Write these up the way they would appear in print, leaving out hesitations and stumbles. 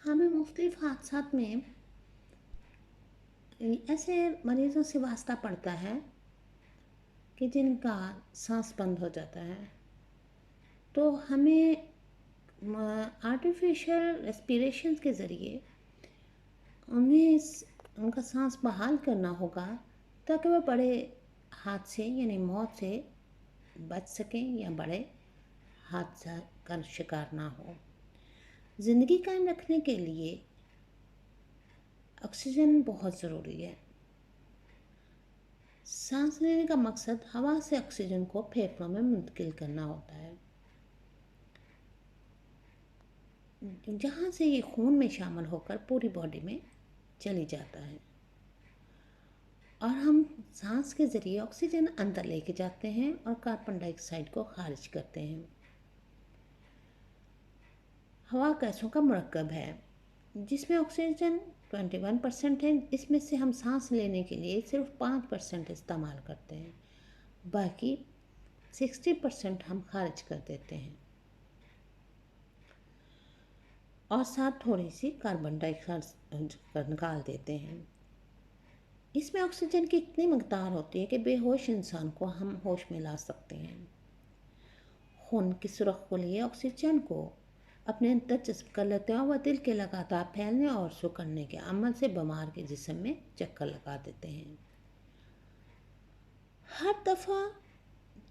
हमें मुख्तलिफ हादसात में ऐसे मरीज़ों से वास्ता पड़ता है कि जिनका सांस बंद हो जाता है, तो हमें आर्टिफिशियल रेस्पिरेशन के ज़रिए उनका सांस बहाल करना होगा ताकि वह बड़े हादसे यानी मौत से बच सकें या बड़े हादसा का शिकार ना हो। ज़िंदगी कायम रखने के लिए ऑक्सीजन बहुत ज़रूरी है। सांस लेने का मकसद हवा से ऑक्सीजन को फेफड़ों में मुंतकिल करना होता है, जहाँ से ये खून में शामिल होकर पूरी बॉडी में चली जाता है और हम सांस के ज़रिए ऑक्सीजन अंदर लेके जाते हैं और कार्बन डाइऑक्साइड को खारिज करते हैं। हवा गैसों का मरकब है जिसमें ऑक्सीजन 21% है। इसमें से हम सांस लेने के लिए सिर्फ 5% इस्तेमाल करते हैं, बाकी 60% हम खारिज कर देते हैं और साथ थोड़ी सी कार्बन डाइऑक्साइड निकाल देते हैं। इसमें ऑक्सीजन की इतनी मकदार होती है कि बेहोश इंसान को हम होश में ला सकते हैं। खून की सुरख को लिए ऑक्सीजन को अपने अंदर जज्ब कर लेते हैं और वह दिल के लगातार फैलने और सिकुड़ने के अमल से बीमार के जिस्म में चक्कर लगा देते हैं। हर दफ़ा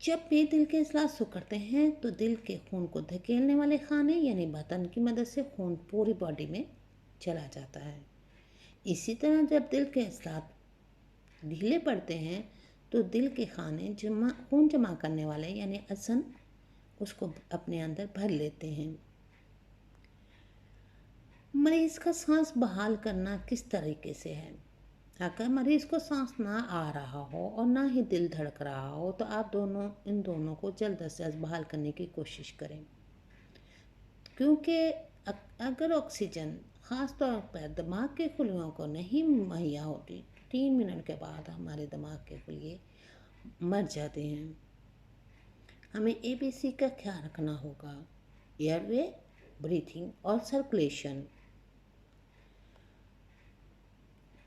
जब भी दिल के इजलास सिकुड़ते हैं तो दिल के खून को धकेलने वाले खाने यानी बटन की मदद से खून पूरी बॉडी में चला जाता है। इसी तरह जब दिल के इजलास ढीले पड़ते हैं तो दिल के खाने खून जमा करने वाले यानी असन उसको अपने अंदर भर लेते हैं। मरीज़ का सांस बहाल करना किस तरीके से है? अगर मरीज़ को सांस ना आ रहा हो और ना ही दिल धड़क रहा हो तो आप इन दोनों को जल्द से जल्द बहाल करने की कोशिश करें, क्योंकि अगर ऑक्सीजन ख़ास तौर पर दिमाग के खुलियों को नहीं मुहैया होती, 3 मिनट के बाद हमारे दिमाग के खुलिये मर जाते हैं। हमें ABC का ख्याल रखना होगा: एयरवे, ब्रीथिंग और सर्कुलेशन।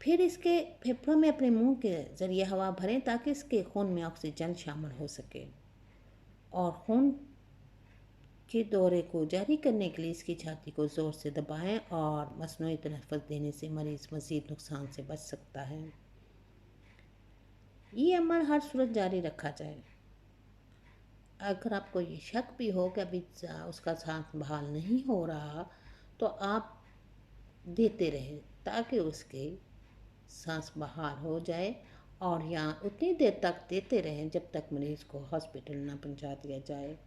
फिर इसके फेफड़ों में अपने मुंह के ज़रिए हवा भरें ताकि इसके खून में ऑक्सीजन शामिल हो सके और खून के दौरे को जारी करने के लिए इसकी छाती को ज़ोर से दबाएं और मसनूई तनफ़्फ़ुस देने से मरीज़ मज़ीद नुकसान से बच सकता है। ये अमल हर सूरत जारी रखा जाए। अगर आपको ये शक भी हो कि अभी उसका सांस बहाल नहीं हो रहा तो आप देते रहें ताकि उसके सांस बहाल हो जाए और यहाँ उतनी देर तक देते रहें जब तक मरीज़ को हॉस्पिटल ना पहुँचा दिया जाए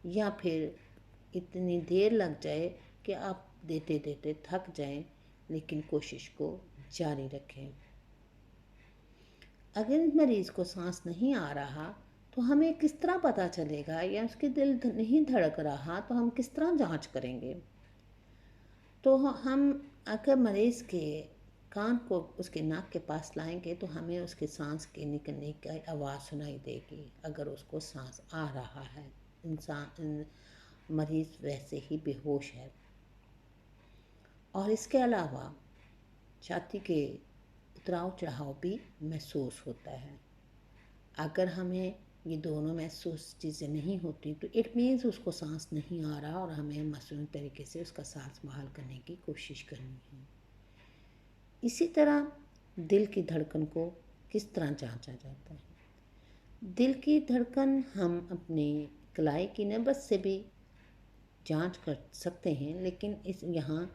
या फिर इतनी देर लग जाए कि आप देते देते थक जाएं, लेकिन कोशिश को जारी रखें। अगर मरीज़ को सांस नहीं आ रहा तो हमें किस तरह पता चलेगा, या उसके दिल नहीं धड़क रहा तो हम किस तरह जांच करेंगे? तो हम अगर मरीज़ के कान को उसके नाक के पास लाएंगे तो हमें उसके सांस के निकलने की आवाज़ सुनाई देगी अगर उसको सांस आ रहा है। मरीज़ वैसे ही बेहोश है। और इसके अलावा छाती के उतराव चढ़ाव भी महसूस होता है। अगर हमें ये दोनों महसूस चीज़ें नहीं होती तो इट मीन्स उसको सांस नहीं आ रहा और हमें मसनूई तरीके से उसका सांस बहाल करने की कोशिश करनी है। इसी तरह दिल की धड़कन को किस तरह जांचा जाता है? दिल की धड़कन हम अपने कलाई की नब्ज़ से भी जांच कर सकते हैं, लेकिन यहाँ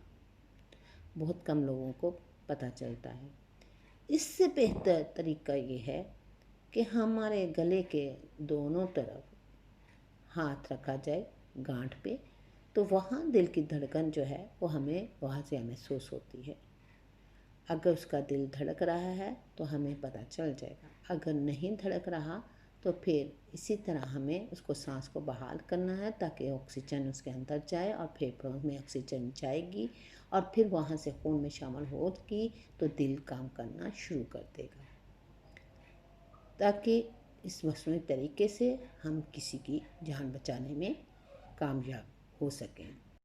बहुत कम लोगों को पता चलता है। इससे बेहतर तरीका ये है कि हमारे गले के दोनों तरफ हाथ रखा जाए गांठ पे, तो वहाँ दिल की धड़कन जो है वो हमें वहाँ से महसूस होती है। अगर उसका दिल धड़क रहा है तो हमें पता चल जाएगा, अगर नहीं धड़क रहा तो फिर इसी तरह हमें उसको सांस को बहाल करना है ताकि ऑक्सीजन उसके अंदर जाए और फेफड़ों में ऑक्सीजन जाएगी और फिर वहाँ से खून में शामिल होगी तो दिल काम करना शुरू कर देगा, ताकि इस मसनूई तरीके से हम किसी की जान बचाने में कामयाब हो सकें।